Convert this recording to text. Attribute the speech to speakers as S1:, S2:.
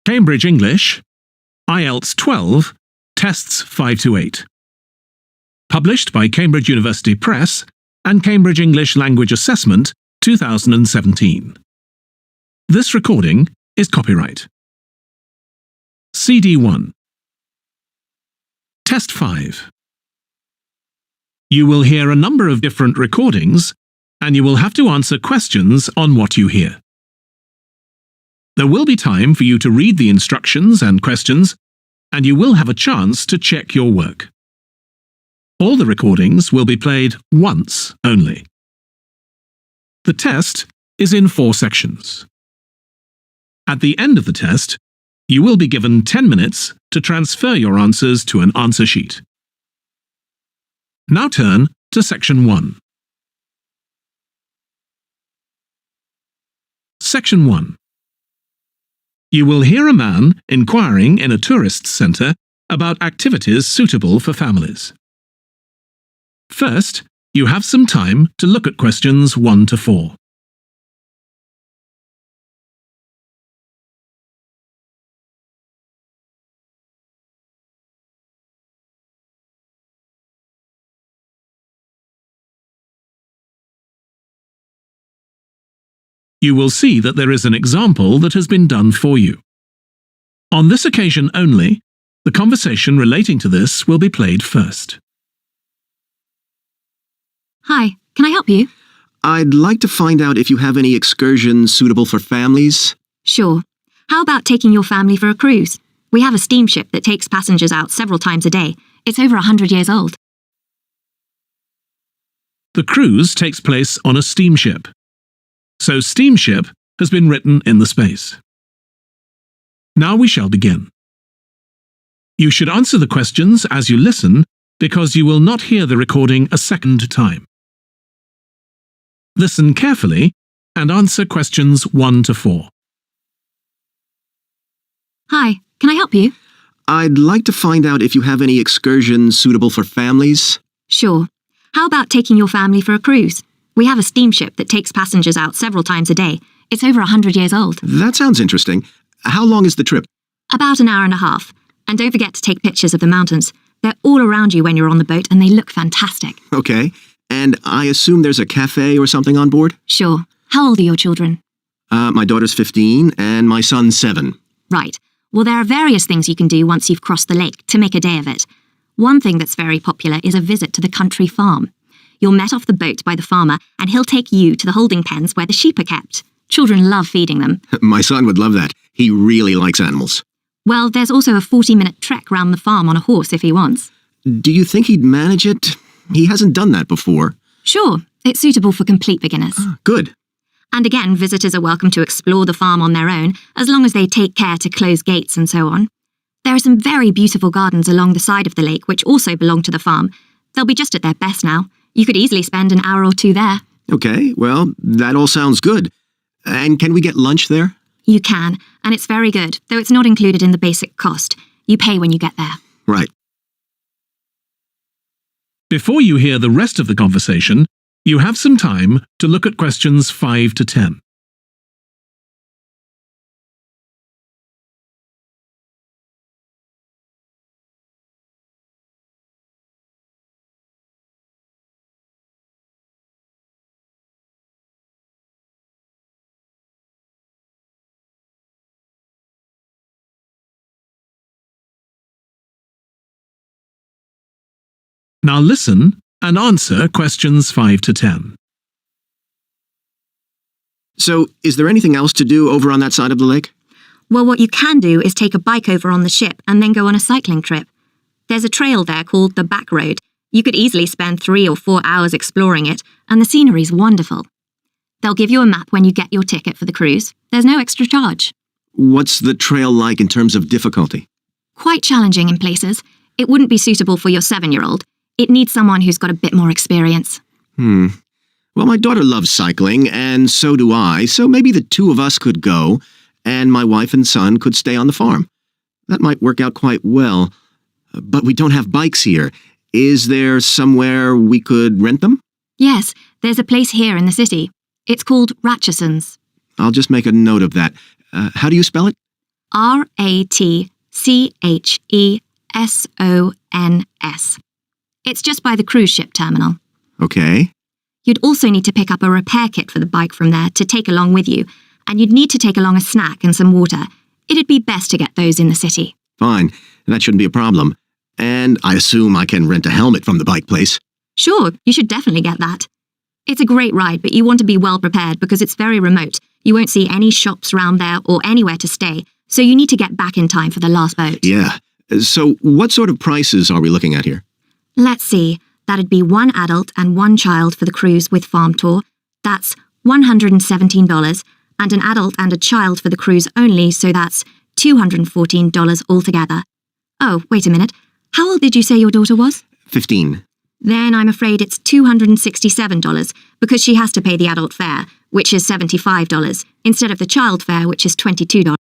S1: Cambridge English, IELTS 12, Tests 5 to 8. Published by Cambridge University Press and Cambridge English Language Assessment, 2017. This recording is copyright. CD 1. Test 5. You will hear a number of different recordings, and you will have to answer questions on what you hear. There will be time for you to read the instructions and questions, and you will have a chance to check your work. All the recordings will be played once only. The test is in 4 sections. At the end of the test, you will be given 10 minutes to transfer your answers to an answer sheet. Now turn to Section 1. Section 1. You will hear a man inquiring in a tourist centre about activities suitable for families. First, you have some time to look at questions 1 to 4. You will see that there is an example that has been done for you. On this occasion only, the conversation relating to this will be played first.
S2: Hi, can I help you?
S3: I'd like to find out if you have any excursions suitable for families.
S2: Sure. How about taking your family for a cruise? We have a steamship that takes passengers out several times a day. It's over 100 years old.
S1: The cruise takes place on a steamship. So steamship has been written in the space. Now we shall begin. You should answer the questions as you listen because you will not hear the recording a second time. Listen carefully and answer questions 1 to 4.
S2: Hi, can I help you?
S3: I'd like to find out if you have any excursions suitable for families.
S2: Sure. How about taking your family for a cruise? We have a steamship that takes passengers out several times a day. It's over 100 years old.
S3: That sounds interesting. How long is the trip?
S2: About an hour and a half. And don't forget to take pictures of the mountains. They're all around you when you're on the boat and they look fantastic.
S3: Okay. And I assume there's a cafe or something on board?
S2: Sure. How old are your children?
S3: My daughter's 15 and my son's 7.
S2: Right. Well, there are various things you can do once you've crossed the lake to make a day of it. One thing that's very popular is a visit to the country farm. You're met off the boat by the farmer and he'll take you to the holding pens where the sheep are kept. Children love feeding them.
S3: My son would love that. He really likes animals.
S2: Well, there's also a 40-minute trek round the farm on a horse if he wants.
S3: Do you think he'd manage it? He hasn't done that before.
S2: Sure, it's suitable for complete beginners.
S3: Good.
S2: And again, visitors are welcome to explore the farm on their own, as long as they take care to close gates and so on. There are some very beautiful gardens along the side of the lake which also belong to the farm. They'll be just at their best now. You could easily spend an hour or 2 there.
S3: Okay, well, that all sounds good. And can we get lunch there?
S2: You can, and it's very good, though it's not included in the basic cost. You pay when you get there.
S3: Right.
S1: Before you hear the rest of the conversation, you have some time to look at questions 5 to 10. Now listen and answer questions 5 to 10.
S3: So, is there anything else to do over on that side of the lake?
S2: Well, what you can do is take a bike over on the ship and then go on a cycling trip. There's a trail there called the Back Road. You could easily spend 3 or 4 hours exploring it, and the scenery's wonderful. They'll give you a map when you get your ticket for the cruise. There's no extra charge.
S3: What's the trail like in terms of difficulty?
S2: Quite challenging in places. It wouldn't be suitable for your 7-year-old. It needs someone who's got a bit more experience.
S3: Well, my daughter loves cycling, and so do I, so maybe the 2 of us could go, and my wife and son could stay on the farm. That might work out quite well. But we don't have bikes here. Is there somewhere we could rent them?
S2: Yes, there's a place here in the city. It's called Ratcheson's.
S3: I'll just make a note of that. How do you spell it?
S2: RATCHESONS. It's just by the cruise ship terminal.
S3: Okay.
S2: You'd also need to pick up a repair kit for the bike from there to take along with you, and you'd need to take along a snack and some water. It'd be best to get those in the city.
S3: Fine. That shouldn't be a problem. And I assume I can rent a helmet from the bike place.
S2: Sure, you should definitely get that. It's a great ride, but you want to be well prepared because it's very remote. You won't see any shops round there or anywhere to stay, so you need to get back in time for the last boat.
S3: Yeah. So what sort of prices are we looking at here?
S2: Let's see. That'd be 1 adult and 1 child for the cruise with farm tour. That's $117, and an adult and a child for the cruise only, so that's $214 altogether. Oh, wait a minute. How old did you say your daughter was?
S3: 15.
S2: Then I'm afraid it's $267 because she has to pay the adult fare, which is $75, instead of the child fare, which is $22.